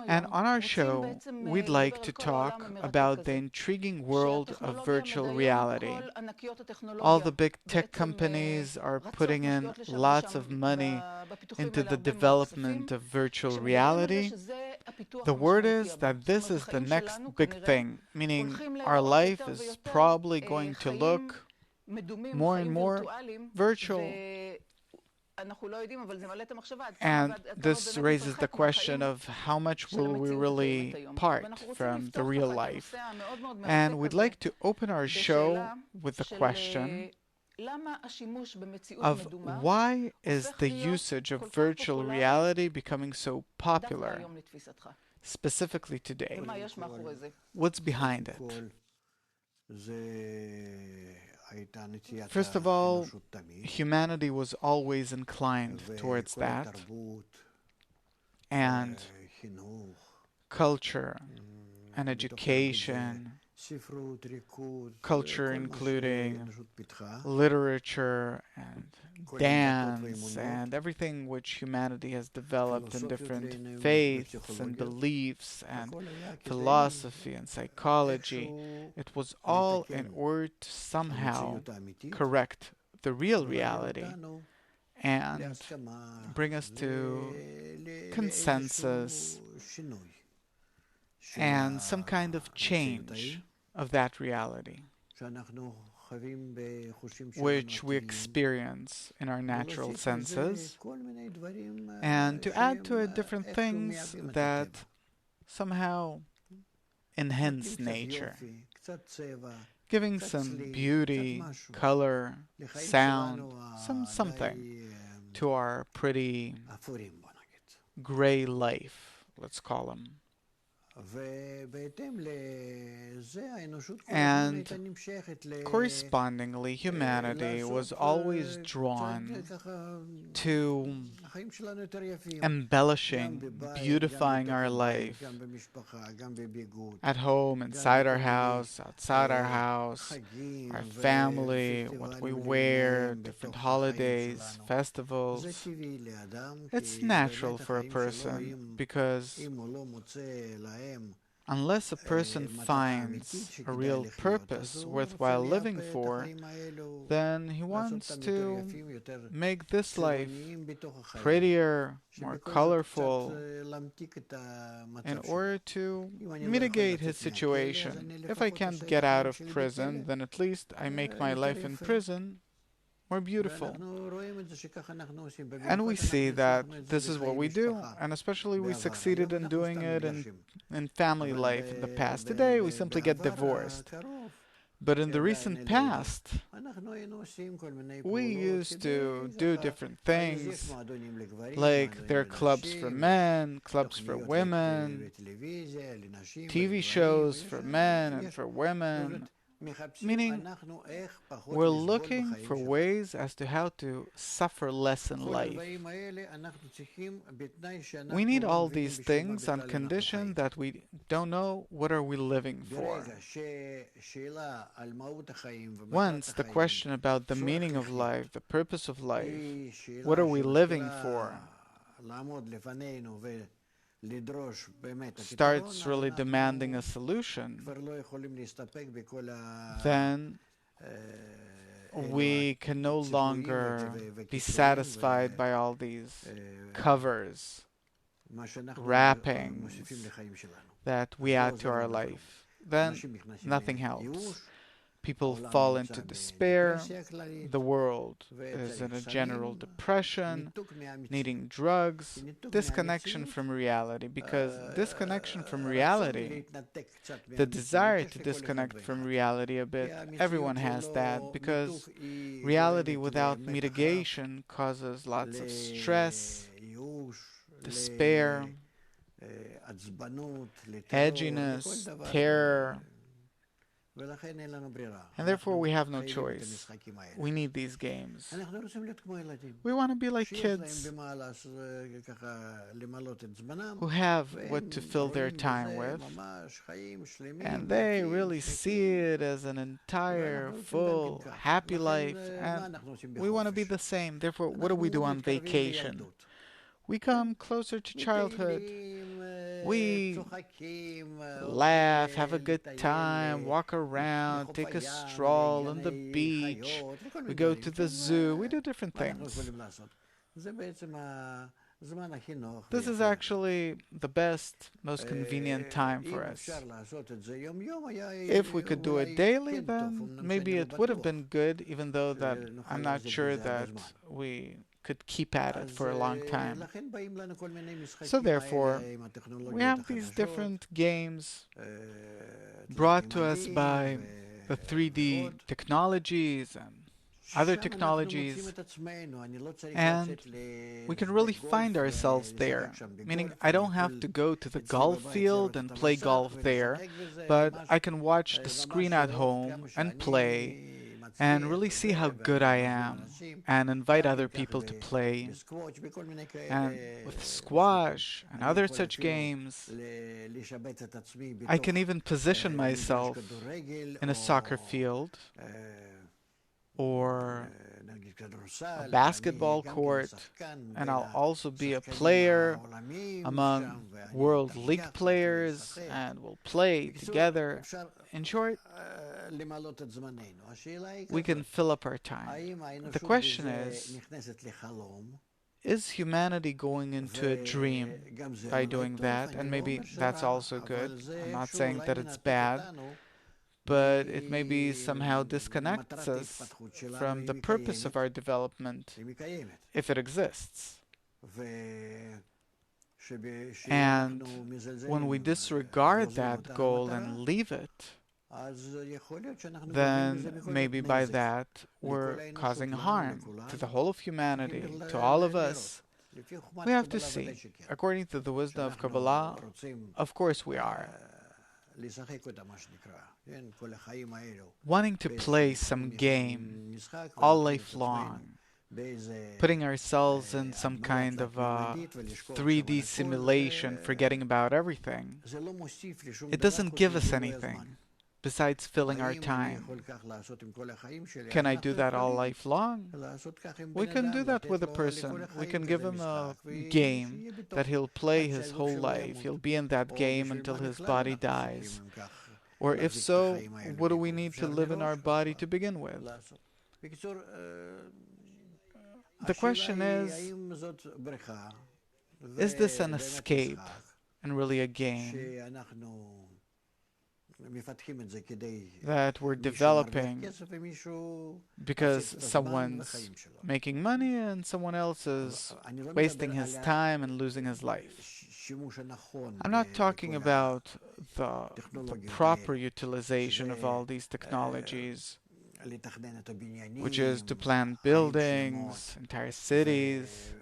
And on our show, we'd like to talk about the intriguing world of virtual reality. All the big tech companies are putting in lots of money into the development of virtual reality. The word is that this is the next big thing, meaning our life is probably going to look more and more virtual. And this raises the question of how much will we really part from the real life. And we'd like to open our show with the question of why is the usage of virtual reality becoming so popular, specifically today? What's behind it? First of all, humanity was always inclined towards that, and culture and education, culture including literature and dance and everything which humanity has developed in different faiths and beliefs and philosophy and psychology. It was all in order to somehow correct the real reality and bring us to consensus and some kind of change of that reality, which we experience in our natural senses, and to add to it different things that somehow enhance nature, giving some beauty, color, sound, something to our pretty gray life, let's call them. And correspondingly, humanity was always drawn to embellishing, beautifying our life at home, inside our house, outside our house, our family, what we wear, different holidays, festivals. It's natural for a person because unless a person finds a real purpose worthwhile living for, then he wants to make this life prettier, more colorful, in order to mitigate his situation. If I can't get out of prison, then at least I make my life in prison more beautiful. And we see that this is what we do, and especially we succeeded in doing it in family life in the past. Today, we simply get divorced. But in the recent past, we used to do different things, like there are clubs for men, clubs for women, TV shows for men and for women. Meaning, we're looking for ways as to how to suffer less in life. We need all these things on condition that we don't know what are we living for. Once the question about the meaning of life, the purpose of life, what are we living for, starts really demanding a solution, then we can no longer be satisfied by all these covers, wrappings that we add to our life. Then nothing helps. People fall into despair. The world is in a general depression, needing drugs, disconnection from reality. Because disconnection from reality, the desire to disconnect from reality a bit, everyone has that. Because reality without mitigation causes lots of stress, despair, edginess, terror. And therefore we have no choice. We need these games. We want to be like kids who have what to fill their time with, and they really see it as an entire, full, happy life, and we want to be the same. Therefore, what do we do on vacation? We come closer to childhood. We laugh, have a good time, walk around, take a stroll on the beach, we go to the zoo, we do different things. This is actually the best, most convenient time for us. If we could do it daily, then maybe it would have been good, even though that I'm not sure that we could keep at it for a long time. So therefore, we have these different games brought to us by the 3D technologies and other technologies, and we can really find ourselves there. Meaning, I don't have to go to the golf field and play golf there, but I can watch the screen at home and play and really see how good I am and invite other people to play. And with squash and other such games, I can even position myself in a soccer field or a basketball court, and I'll also be a player among World League players, and we'll play together. In short, we can fill up our time. The question is humanity going into a dream by doing that? And maybe that's also good. I'm not saying that it's bad, but it maybe somehow disconnects us from the purpose of our development, if it exists. And when we disregard that goal and leave it, then maybe by that we're causing harm to the whole of humanity, to all of us. We have to see. According to the wisdom of Kabbalah, of course we are. Wanting to play some game all life long, putting ourselves in some kind of a 3D simulation, forgetting about everything, it doesn't give us anything besides filling our time. Can I do that all life long? We can do that with a person. We can give him a game that he'll play his whole life. He'll be in that game until his body dies. Or if so, what do we need to live in our body to begin with? The question is this an escape and really a game that we're developing because someone's making money and someone else is wasting his time and losing his life? I'm not talking about the proper utilization of all these technologies, which is to plan buildings, entire cities,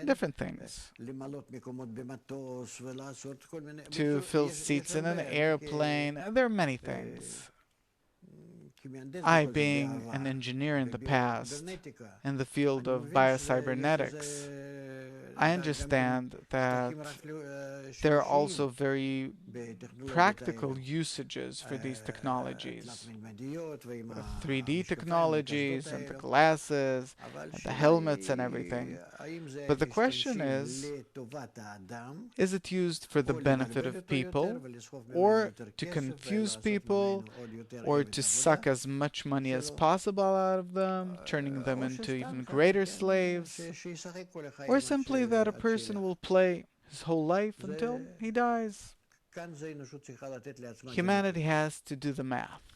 different things, to fill seats in an airplane. There are many things. I, being an engineer in the past in the field of biocybernetics, I understand that there are also very practical usages for these technologies. The 3D technologies and the glasses and the helmets and everything. But the question is it used for the benefit of people, or to confuse people, or to suck as much money as possible out of them, turning them into even greater slaves, or simply that a person will play his whole life until he dies? Humanity has to do the math.